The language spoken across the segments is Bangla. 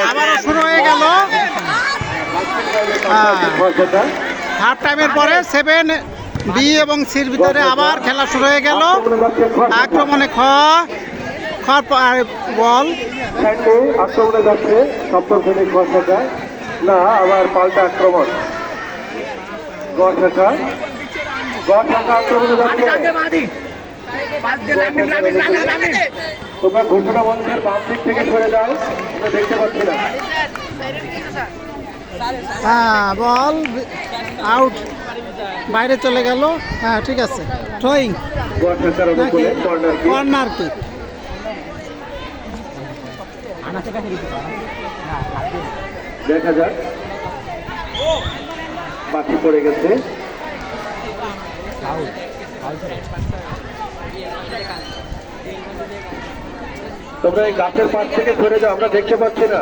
আবারও শুরু হয়ে গেল হাফ টাইমের পরে 7B এবং সির ভিতরে আবার খেলা শুরু হয়ে গেল। আক্রমণে বল আক্রমণে যাচ্ছে সপ্তম শ্রেণীর খ শাখা, না আবার পাল্টা আক্রমণ গ শাখা আক্রমণে যাচ্ছে। তোমরা ঘোষণা মঞ্চের বাম দিক থেকে সরে যাও, আমরা দেখতে পাচ্ছি না। হ্যাঁ, বল আউট, বাইরে চলে গেল। হ্যাঁ ঠিক আছে, থ্রোয়িং কর্নার কিক। দেখা যাক, বাকি পড়ে গেছে। তোমরা এই গাছের পাশ থেকে সরে যাও, আমরা দেখতে পাচ্ছি না।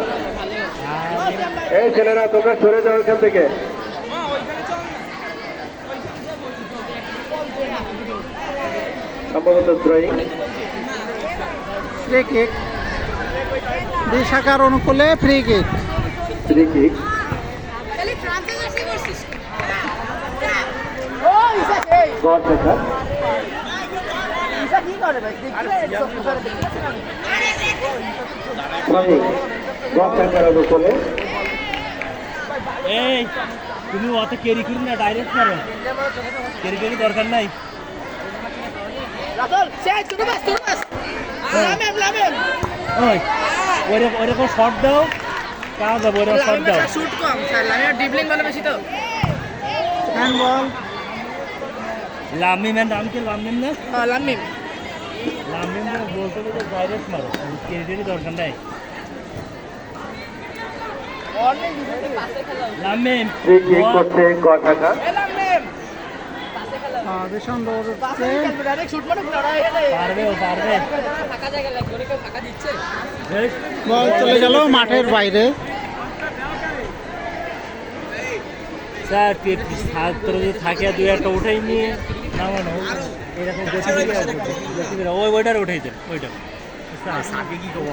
এই ছেলেরা তোমরা সরে যাও এখান থেকে। সম্ভবত থ্রোয়িং, ফ্রি কিক, দুই শাখার অনুকূলে ফ্রি কিক। এই তুমি অত কেরি করি না, ডাইরেক্ট মারো, কেরি দরকার নাই। ওইরকম শর্ট দাও, কাজ যাবো, ওইরকম শর্ট দাও। লামিমের নাম কি? লামিম না? লামিম বলতে বলতে ডাইরেক্ট মারো, কেরি দরকার নাই। লামিম করছে গ শাখা। ভীষণ দৌড় হচ্ছে, বল চলে গেল মাঠের বাইরে। স্যার ছাত্র যদি থাকে দুই একটা উঠেই নিয়ে নামানো, এরকম ওইটার উঠেই দেন, ওইটা সাথে কি কম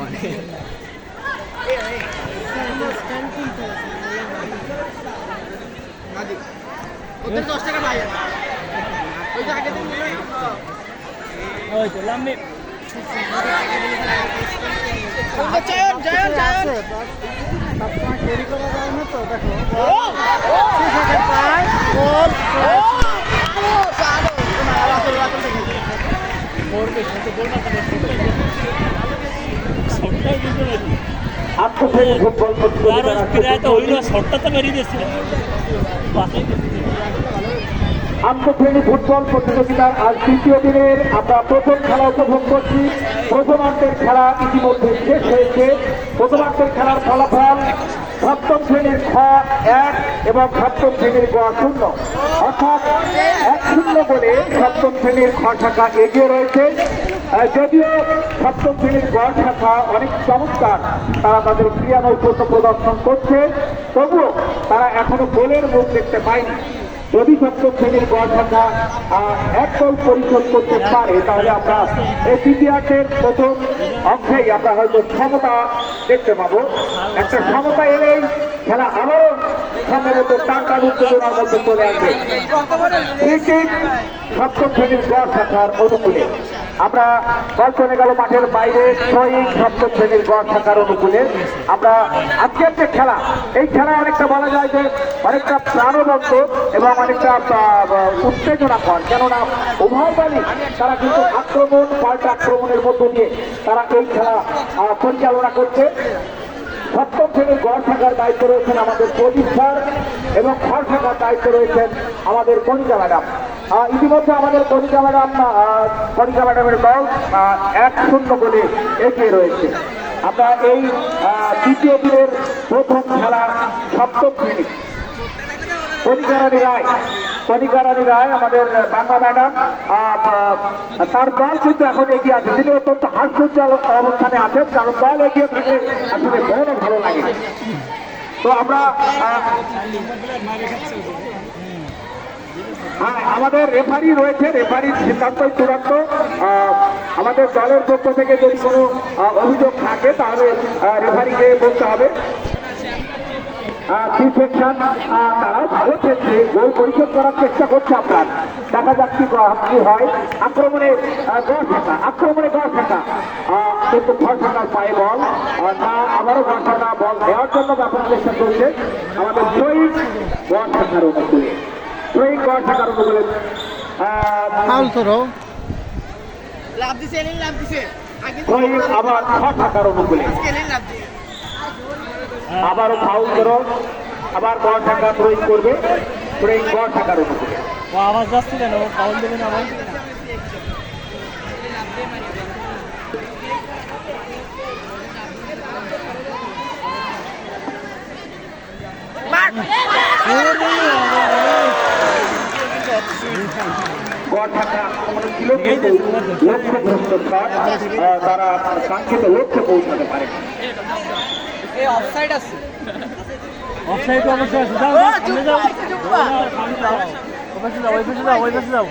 ওদের 10 টাকা ভাই ওই যে আগে দিন ওই তো লাম্মি জয়ন ক্যারি করা যায় না তো, দেখো গোল ফুটবল আন্তঃশ্রেণী ফুটবল প্রতিযোগিতার আজ দ্বিতীয় দিনের আমরা প্রথম খেলা উপভোগ করছি। প্রথমার্ধের খেলা ইতিমধ্যে শেষ হয়েছে। প্রথমার্ধের খেলার ফলাফল সপ্তম শ্রেণীর খ 1 এবং সপ্তম শ্রেণীর গ 0, অর্থাৎ 1-0 বলে সপ্তম শ্রেণীর খ শাখা এগিয়ে রয়েছে। যদিও সপ্তম শ্রেণীর গ শাখা অনেক চমৎকার, তারা তাদের ক্রীড়া নৈপুণ্য প্রদর্শন করছে, তবুও তারা এখনো গোলের মুখ দেখতে পায়নি। যদি সপ্তম শ্রেণীর গ শাখা এক গোল পরিশোধ করতে পারে, তাহলে আমরা এই দ্বিতীয়ার্ধের প্রথম অংশেই আমরা হয়তো সমতা দেখতে পাবো। একটা সমতা এলেই খেলা আবারও সম্ভবত টাকার উত্তেজনার মধ্যে চলে আসবে। ক্রিকেট সপ্তম শ্রেণীর গ শাখার অনুকূলে আমরা বল চলে গেল মাঠের বাইরে। সপ্তম শ্রেণীর গ শাখার অনুকূলে আমরা আজকের যে খেলা, এই খেলা অনেকটা বলা যায় যে অনেকটা প্রাণবন্ত এবং অনেকটা উত্তেজনাকর, কেননা উভয় দলই তারা কিন্তু আক্রমণ পাল্টা আক্রমণের মধ্য দিয়ে তারা এই খেলা পরিচালনা করছে। সপ্তম শ্রেণীর গ শাখার দায়িত্ব রয়েছেন আমাদের প্রদীপ স্যার এবং খ শাখার দায়িত্ব রয়েছেন আমাদের কণিকা ম্যাডাম। ইতিমধ্যে আমাদের কণিকা ম্যাডামের দল 1-0 গোলে এগিয়ে রয়েছে। আমরা এই দ্বিতীয় দিনের প্রথম খেলা সপ্তম শ্রেণী কণিকা রানী রায় আমাদের বাংলা ম্যাডাম, তার দল কিন্তু এখন এগিয়ে আছে। তিনি অত্যন্ত হাস্যোজ্জ্বল অবস্থানে আছেন, কারণ দল এগিয়ে থাকলে আসলে মনও ভালো লাগে। তো আমরা আমাদের রেফারি রয়েছে, রেফারির সিদ্ধান্তই চূড়ান্ত। আমাদের দলের পক্ষ থেকে যদি কোনো অভিযোগ থাকে তাহলে রেফারিকে বলতে হবে। সেকশন তারাও ভালো খেলছে, গোল পরিশোধ করার চেষ্টা করছে আপনার। দেখা যাক কি হয়। আক্রমণে গড় থাকা কিন্তু ঘর থাকার পায়ে বল না, আবারও ঘর থাকা বল দেওয়ার জন্য ব্যাপার চেষ্টা করছে আমাদের শহীদ গড় থাকার অনুকূলে। ফাউল করো। আবার ঘর থাকার অনুকূলে আবারও ফাউল করো, আবার গড় থাকা প্রয়োগ করবে, গড় থাকার অনুকূলে। ও আওয়াজ যাচ্ছে কেন? ফাউল দেবেন আবার? তারা কাঙ্ক্ষিত লক্ষ্যে পৌঁছাতে পারে। অফসাইড অবশ্যই আছে। যাও সামনে যাও, ওই পাশে যাও।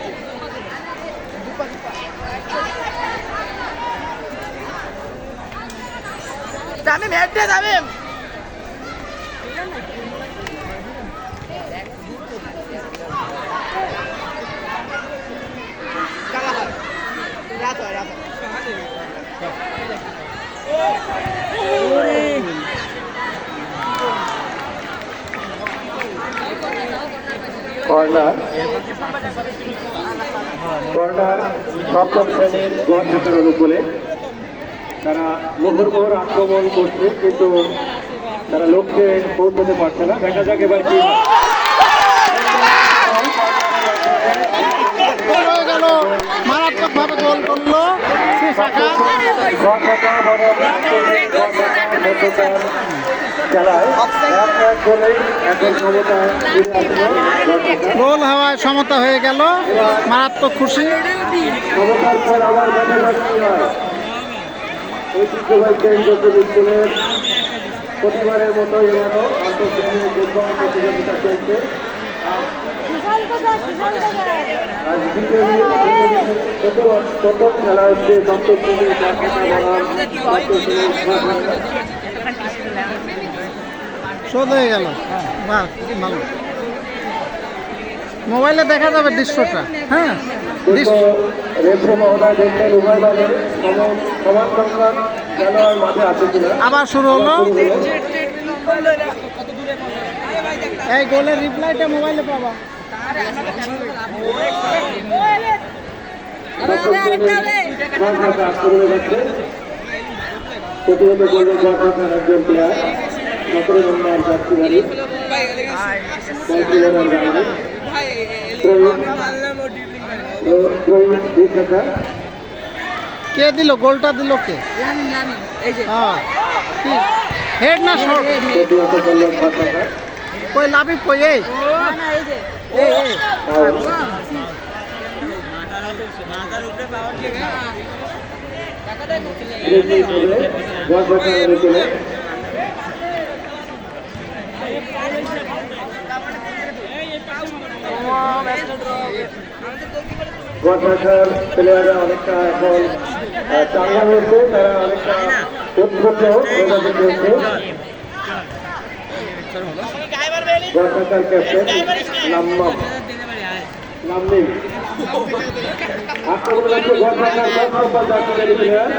তামিম হেড দে তামিম। কর্নার সপ্তম শ্রেণীর গড় থাকার অনুকূলে। তারা মোহর আক্রমণ করছে, কিন্তু তারা লক্ষ্যে পৌঁছতে পারছে না। দেখা যাক এবার কি মারাত্মক ভাবে গোল করলো গোল হওয়ায় সমতা হয়ে গেল। মারাত্মক খুশি। প্রতিবারের মতো এবারও আন্তর্জাতিক প্রতিযোগিতা চলছে। প্রথম খেলা হচ্ছে শোধ হয়ে গেল। বাহ, ভালো। মোবাইলে দেখা যাবে দৃশ্যটা। হ্যাঁ, রেফারি মহোদয় দেখলেন উভয় দলের সমান সংখ্যক খেলোয়াড় মাঠে আছে কিনা। আবার শুরু হলো। এই গোলের রিপ্লাইটা মোবাইলে পাবা। প্রতিহত করবে গড় একজন প্লেয়ার 17 নম্বর যাত্রীবাড়ি কে দিল গোলটা? দিল কে? হেড না শর্ট? প্রতিহত করলো কই লাভি কই? এই প্লেয়াররা অনেকটা এখন চাঙ্গা হয়েছে, তারা অনেকটা উদ্ভূত যোগাযোগ করছে। ক্যাপ্টেন নামনি আক্রমণ করছে প্লেয়ার।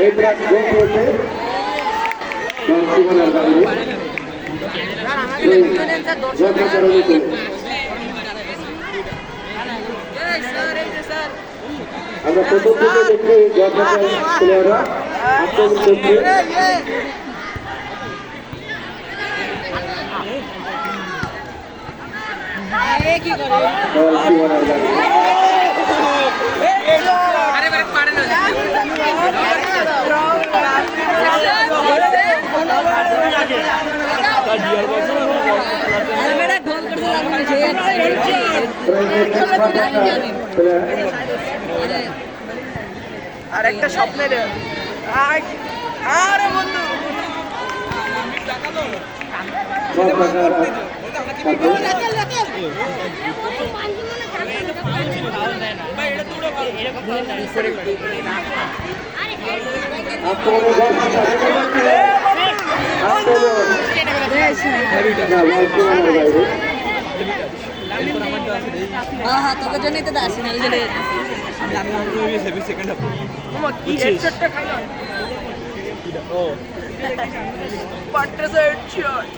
এই প্রাক গোল করেছে আমরা প্রথম থেকে দেখি প্লেয়াররা আক্রমণ করছে। আর একটা স্বপ্নের আরে বন্ধু হ্যাঁ তোকে জন্যই তো আসি না কি হেডশটটা খাইলো পাট্টাসা হেডশট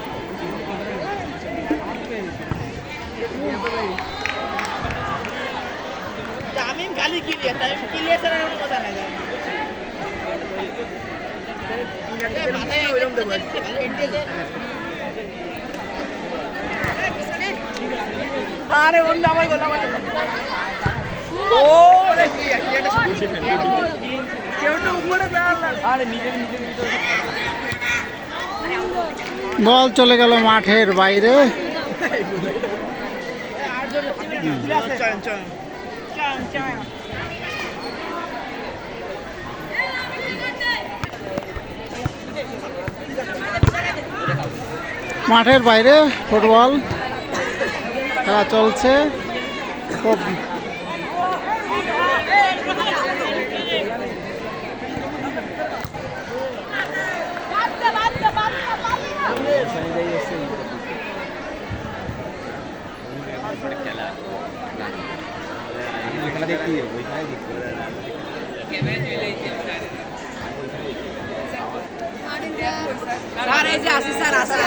তামিম খালি ক্লিয়ার তামিম ক্লিয়ার ছাড়া কোনো কথা নাই মাথায় ওইরকম দেবো আরে অন্য আমার গোল আমার ও দেখি এটা কেউ তো উপরে দাঁড়াল আরে নিজে বল চলে গেল মাঠের বাইরে। মাঠের বাইরে ফুটবল খেলা চলছে খুব স্যার এই যে আসি স্যার আসি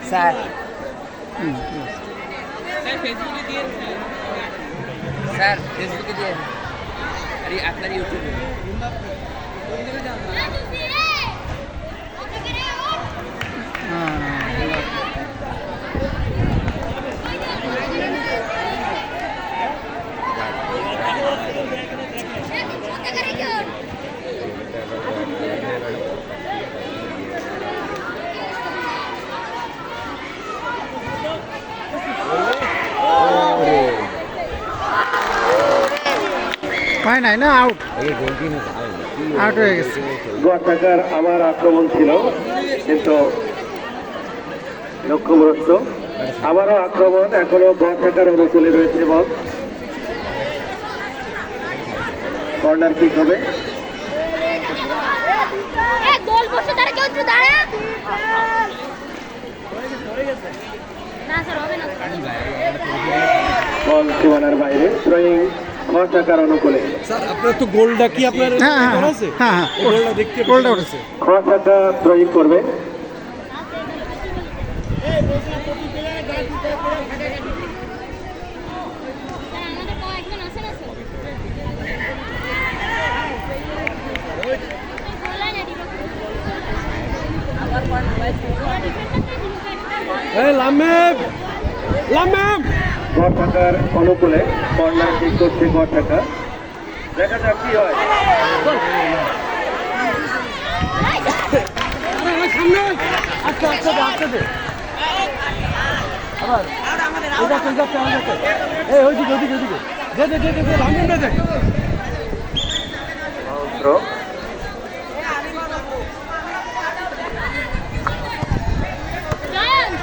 স্যার স্যার ফেসবুকে দিয়ে আরে আপনার ইউটিউবে হয় নাই না, আউট আউট হয়ে গেছে। গোয়াটাকার আমার আক্রমণ ছিল কিন্তু লক্ষ্যভ্রষ্ট। আবারও আক্রমণ, এখনো গোয়াটাকার অনুকূলে রয়েছে বল। কর্নার কিক হবে। গোল বসে তারা কেউ একটু দাঁড়া না স্যার হবে না বল সীমানার বাইরে, থ্রোয়িং গোয়াটাকার অনুকূলে। স্যার আপনার তো গোলটা কি আপনার হ্যাঁ হ্যাঁ করা আছে? হ্যাঁ হ্যাঁ গোলটা দেখতে গোলটা উঠেছে। গোয়াটাকা থ্রোয়িং করবে। স্যার আমাদের কয়েকজন আছে না স্যার বলাই না এই লামেম লামেম গোয়াটাকার অনুকূলে কর্নার কিক করছে গোয়াটাকা। দেখা যাক কি হয়। সামনে আচ্ছা আচ্ছা আচ্ছা দে আবার এটা কোন যাচ্ছে আমার কাছে এই ওইদিকে ওইদিকে ওইদিকে দে দে দে দে লামেম দে দে থ্রো জয়ন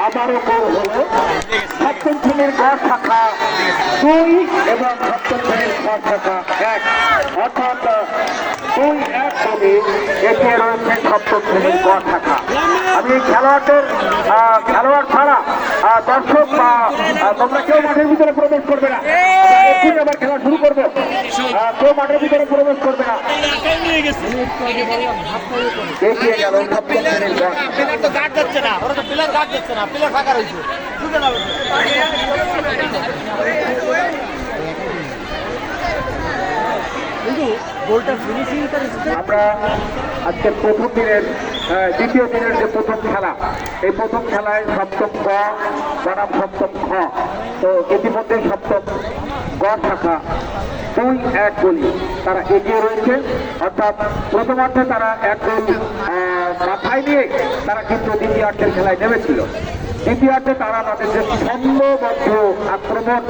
আবারও গোল হলো। সপ্তম শ্রেণীর গ শাখা 2 এবং সপ্তম শ্রেণীর খ শাখা 1, অর্থাৎ 2-1 বলে এগিয়ে রয়েছে সপ্তম শ্রেণীর গ শাখা। আমি খেলোয়াড় ছাড়া দর্শক বা তোমরা কেউ মাঠের ভিতরে প্রবেশ করবে না। এক্ষুনি আবার খেলা শুরু করবো। কেউ মাঠের ভিতরে প্রবেশ করবে না। এগিয়ে গেল সপ্তম শ্রেণীর গ। প্লেয়ার তো গার্ড যাচ্ছে না, ওরা তো প্লেয়ার গার্ড যাচ্ছে না, প্লেয়ার ফাঁকা রয়েছে। কিন্তু গোলটা ফিনিশিং আমরা আজকের প্রথম দিনের দ্বিতীয় দিনের যে প্রথম খেলা, এই প্রথম খেলায় সপ্তম ক বনাম সপ্তম খ। তো ইতিমধ্যে সপ্তম গ শাখা 2-1 গোলে তারা এগিয়ে রয়েছে। অর্থাৎ প্রথমার্ধে তারা 1 গোল মাথায় নিয়ে তারা কিন্তু দ্বিতীয়ার্ধের খেলায় নেমেছিল। দ্বিতীয়ার্ধে তারা তাদের যে ছন্দবদ্ধ আক্রমণ,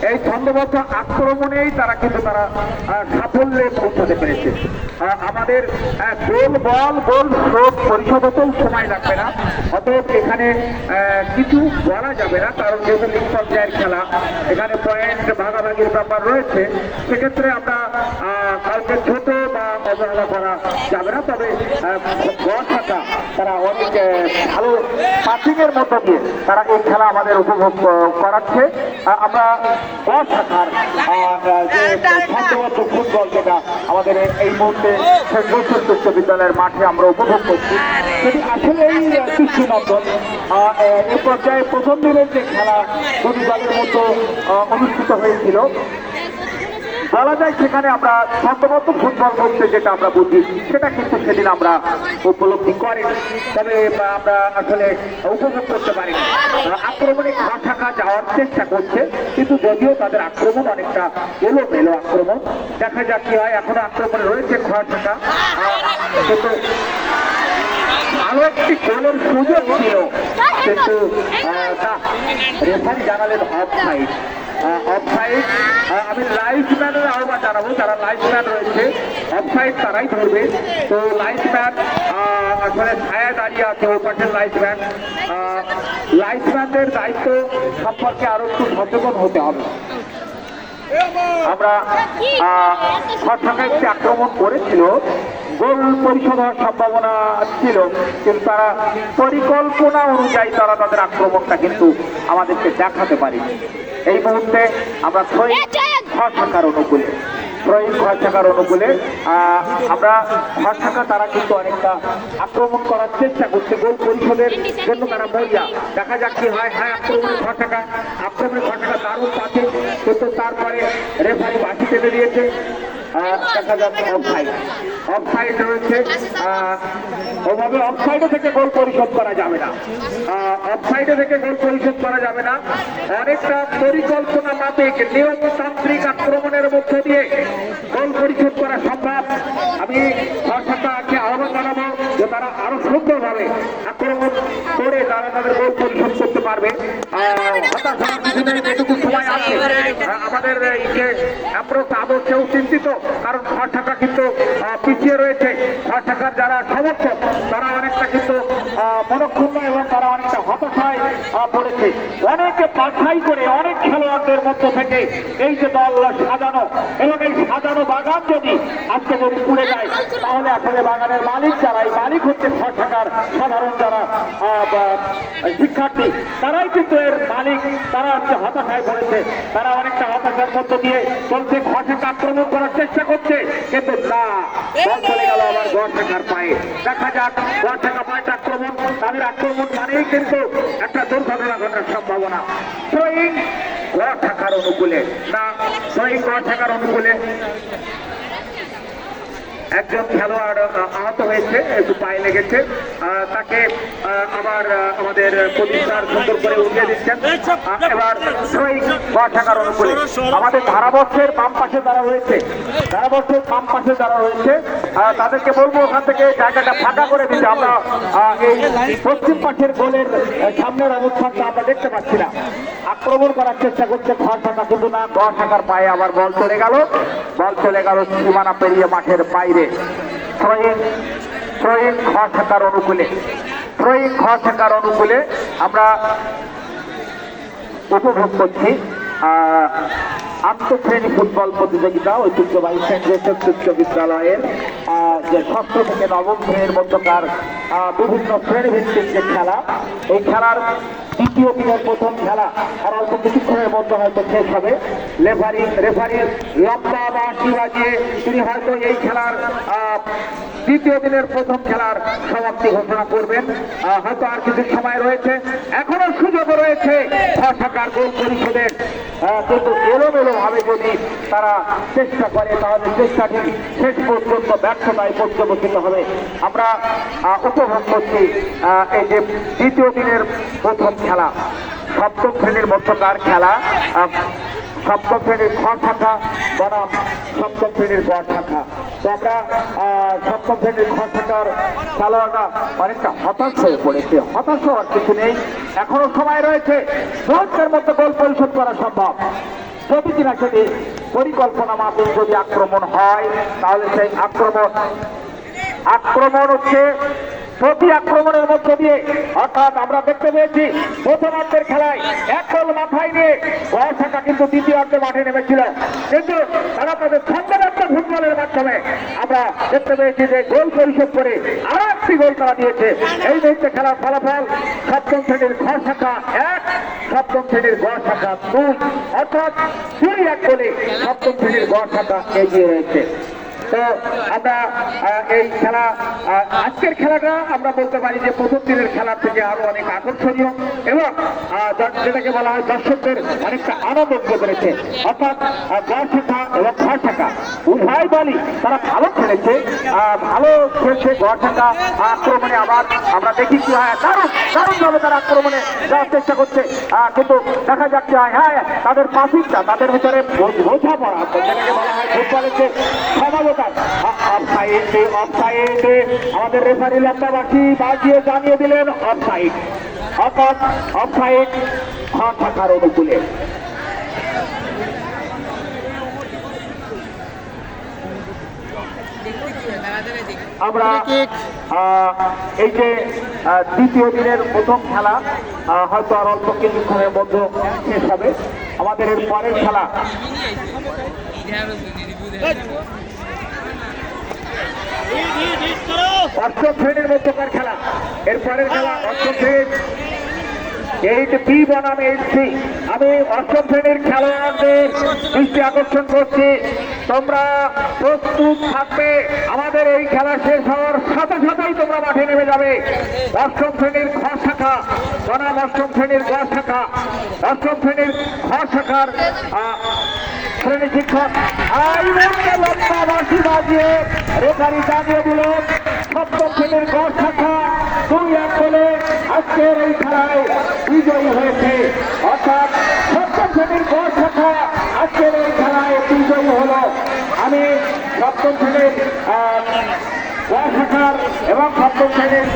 এই ছন্দবদ্ধ আক্রমণেই তারা কিন্তু তারা সাফল্যে পৌঁছাতে পেরেছে। আমাদের গোল স্রোত পরিশোধ হতেও সময় লাগবে না, অতএব এখানে কিছু বলা যাবে না, কারণ যেহেতু লিগ পর্যায়ের খেলা, এখানে পয়েন্ট ভাগাভাগির ব্যাপার রয়েছে। সেক্ষেত্রে আমরা কাউকে ছোট বা অবহেলা করা যাবে না। তবে গ শাখা তারা অনেক ভালো পাসিংয়ের মধ্য দিয়ে তারা এই খেলা আমাদের উপভোগ করাচ্ছে। আমরা গ শাখার যে ছন্দবদ্ধ ফুটবল, যেটা আমাদের এই মুহূর্তে উচ্চ বিদ্যালয়ের মাঠে আমরা উপভোগ করছি, সেটি আসলেই দৃষ্টিনন্দন। এই পর্যায়ে প্রথম দিনের যে খেলা দুটি দলের মতো অনুষ্ঠিত হয়েছিল, বলা যায় সেখানে আমরা ছন্দবদ্ধ ফুটবল বলতে যেটা আমরা বুঝি, সেটা কিন্তু সেদিন আমরা উপলব্ধি করিনি। তবে আমরা আসলে উপভোগ করতে পারিনি। আক্রমণে ঘা শাখা যাওয়ার চেষ্টা করছে, কিন্তু যদিও তাদের আক্রমণ অনেকটা এলোমেলো আক্রমণ। দেখা যাক কি হয়। এখনো আক্রমণে রয়েছে ঘ শাখা, কিন্তু আরো একটি গোলের সুযোগ ছিল, কিন্তু রেফারি জানালেন অফসাইড। অফসাইড আমি লাইফম্যানের আহ্বান জানাবো, যারা লাইফম্যান রয়েছে অফসাইড তারাই ধরবে। তো লাইফম্যান আসলে ছায়া দাঁড়িয়ে আছে, ওই পাশের লাইফম্যানদের দায়িত্ব সম্পর্কে আরো একটু সচেতন হতে হবে। আমরা ঘটনায় একটি আক্রমণ করেছিল, গোল পরিশোধ হওয়ার সম্ভাবনা ছিল, কিন্তু তারা পরিকল্পনা অনুযায়ী তারা তাদের আক্রমণটা কিন্তু আমাদেরকে দেখাতে পারেনি। এই মুহূর্তে আমরা ঘ শাখার অনুকূলে আমরা ঘ শাখা তারা কিন্তু অনেকটা আক্রমণ করার চেষ্টা করছে, গোল পরিশোধের জন্য তারা মরিয়া। দেখা যাক কি হয়। হ্যাঁ, আক্রমণে ঘ শাখা দারুণ পাচ্ছে, কিন্তু তারপরে রেফারি বাঁশি টেনে দিয়েছে। দেখা যাচ্ছে অফসাইড রয়েছে। ওভাবে অফসাইডে থেকে গোল পরিশোধ করা যাবে না, অনেকটা পরিকল্পনা মাফিক নিয়মতান্ত্রিক আক্রমণের মধ্য দিয়ে গোল পরিশোধ করা সম্ভব। আমি সরকারকে আহ্বান জানাবো যে তারা আরো সুন্দরভাবে আক্রমণ করে তারা তাদের গোল পরিশোধ করতে পারবে। হতাশ হওয়ার কিছু নেই, যেটুকু সময় আছে আমাদের যে অ্যাপ্রোচ আদর্শেও চিন্তিত, কারণ ঘ শাখা কিন্তু পিছিয়ে রয়েছে। ঘ শাখার যারা সমর্থক তারা অনেকটা কিন্তু মনক্ষুণ্ণ এবং তারা অনেকটা হতাশায় পড়েছে। অনেকে বাছাই করে অনেক খেলোয়াড়দের মধ্য থেকে এই যে দল সাজানো, এবং এই সাজানো বাগান যদি আজকে যদি পুড়ে যায়, তাহলে আসলে বাগানের মালিক যারা, এই মালিক হচ্ছে ঘ শাখার সাধারণ যারা শিক্ষার্থী, তারাই কিন্তু এর মালিক। তারা হচ্ছে হতাশায় পড়েছে, তারা অনেকটা হতাশার মধ্য দিয়ে চলছে। ঘ শাখা আক্রমণ করার চেষ্টা করছে, কিন্তু না, বল চলে গেল আবার ঘ শাখার পায়ে। দেখা যাক ঘ শাখা পায়ে আক্রমণ, তাদের আক্রমণ মানেই কিন্তু একটা দুর্ঘটনা ঘটার সম্ভাবনা। থ্রোয়িং ঘ শাখার অনুকূলে, না থ্রোয়িং ঘ শাখার অনুকূলে। একজন খেলোয়াড় আহত হয়েছে, একটু পায়ে লেগেছে, তাকে আবার আমাদের প্রতিষ্ঠার সুন্দর করে উঠিয়ে দিচ্ছেন। এবার ঘ শাখার অনুকূলে আমাদের ধারাবর্ষের বাম পাশে যারা রয়েছে, তাদেরকে বলবো ওখান থেকে জায়গাটা ফাঁকা করে দিতে। আমরা এই পশ্চিম পাশের গোলের সামনের অবস্থানটা আমরা দেখতে পাচ্ছি না। আক্রমণ করার চেষ্টা করছে ঘ শাখা, কিন্তু না, ঘ শাখার পায়ে আবার বল চলে গেল সীমানা পেরিয়ে মাঠের বাইরে। থ্রোয়িং ঘ শাখার অনুকূলে আমরা উপভোগ করছি আন্তঃশ্রেণী ফুটবল প্রতিযোগিতা। ঐতিহ্যবাহী সেন্ট জোসেফ উচ্চ বিদ্যালয়ের যে ষষ্ঠ থেকে নবম শ্রেণীর মধ্যকার বিভিন্ন শ্রেণীভিত্তিক যে খেলা, এই খেলার দ্বিতীয় দিনের প্রথম খেলা আর অল্প কিছুক্ষণের মধ্যে হয়তো শেষ হবে। রেফারির লম্বা বাঁশি বাজিয়ে তিনি হয়তো এই খেলার দ্বিতীয় দিনের প্রথম খেলার সমাপ্তি ঘোষণা করবেন। হয়তো আর কিছু সময় রয়েছে, এখনো সুযোগ রয়েছে শাখার গোল পরিষদের, কিন্তু এলোমেলো ভাবে যদি তারা চেষ্টা করে তাহলে চেষ্টাটি শেষ পর্যন্ত ব্যর্থতায় পর্যবসিত হবে। আমরা উপভোগ করছি এই যে দ্বিতীয় দিনের প্রথম খেলা, সপ্তম শ্রেণীর মধ্যকার খেলা। সপ্তম শ্রেণীর খ শাখা বনাম সপ্তম শ্রেণীর গ শাখা। তো আমরা সপ্তম শ্রেণীর খ শাখার খেলোয়াড়রা অনেকটা হতাশ হয়ে পড়েছে। হতাশ হওয়ার কিছু নেই, এখনো সময় রয়েছে, মুহূর্তের মধ্যে গোল পরিশোধ করা সম্ভব। যদি কিনা সেটি পরিকল্পনা মাফিক যদি আক্রমণ হয় তাহলে সেই আক্রমণ হচ্ছে প্রতি আক্রমণের মধ্য দিয়ে, অর্থাৎ আমরা দেখতে পেয়েছি প্রথমার্ধের খেলায় এক গোল মাথায় নিয়ে গড় শাখা কিন্তু দ্বিতীয়ার্ধে মাঠে নেমেছিল, কিন্তু তারা তাদের ছন্দবদ্ধ ফুটবলের মাধ্যমে আমরা দেখতে পেয়েছি যে গোল পরিশোধ করে আরো একটি গোল তারা দিয়েছে। এই মুহূর্তে খেলার ফলাফল সপ্তম শ্রেণীর খ শাখা 1, সপ্তম শ্রেণীর গ শাখা 2, অর্থাৎ 2-1 গোলে সপ্তম শ্রেণীর গ শাখা এগিয়ে রয়েছে। তো আমরা এই খেলা, আজকের খেলাটা আমরা বলতে পারি যে প্রথম দিনের খেলা থেকে আরো অনেক আকর্ষণীয় এবং যেটাকে বলা হয় দর্শকদের অনেকটা আনন্দ করেছে। অর্থাৎ গ শাখা এবং খ শাখা উভয় দলই তারা ভালো খেলেছে, ভালো খেলছে। গ শাখা আক্রমণে আবার আমরা দেখি কি হয়, দারুণভাবে তারা আক্রমণে যাওয়ার চেষ্টা করছে, কিন্তু দেখা যাচ্ছে হ্যাঁ তাদের পাসিংটা, তাদের ভিতরে বোঝাপড়া, যেটাকে বলা হয় ফুটবলের যে সমালোচনা, আমাদের রেফারি লম্বাবাসী বাজিয়ে জানিয়ে দিলেন অফসাইড, অর্থাৎ অফসাইড খ শাখার অনুকূলে। আমরা এই যে দ্বিতীয় দিনের প্রথম খেলা হয়তো আর অল্প কিছুক্ষণের মধ্যে শেষ হবে। আমাদের এর পরের খেলা অষ্টম শ্রেণীর মধ্যকার খেলা, এরপরের খেলা অষ্টম শ্রেণীর 8B বনাম 8C। আমি অষ্টম শ্রেণীর খেলোয়াড়দের দৃষ্টি আকর্ষণ করছি, তোমরা প্রস্তুত থাকবে। আমাদের এই খেলা শেষ হওয়ার সাথে সাথেই তোমরা মাঠে নেমে যাবে। অষ্টম শ্রেণীর খ শাখা বনাম অষ্টম শ্রেণীর গ শাখা। অষ্টম শ্রেণীর খ শাখার শ্রেণী শিক্ষক লম্বা বাঁশি বাজিয়ে রেফারি জানিয়ে দিলেন সপ্তম শ্রেণীর গ শাখা 2-1 গোলে আজকের এই খেলায় বিজয়ী হয়েছে। অর্থাৎ সপ্তম শ্রেণীর গ শাখা আজকের এই খেলায় বিজয়ী হলো। আমি সপ্তম শ্রেণীর গ শাখার এবং সপ্তম শ্রেণীর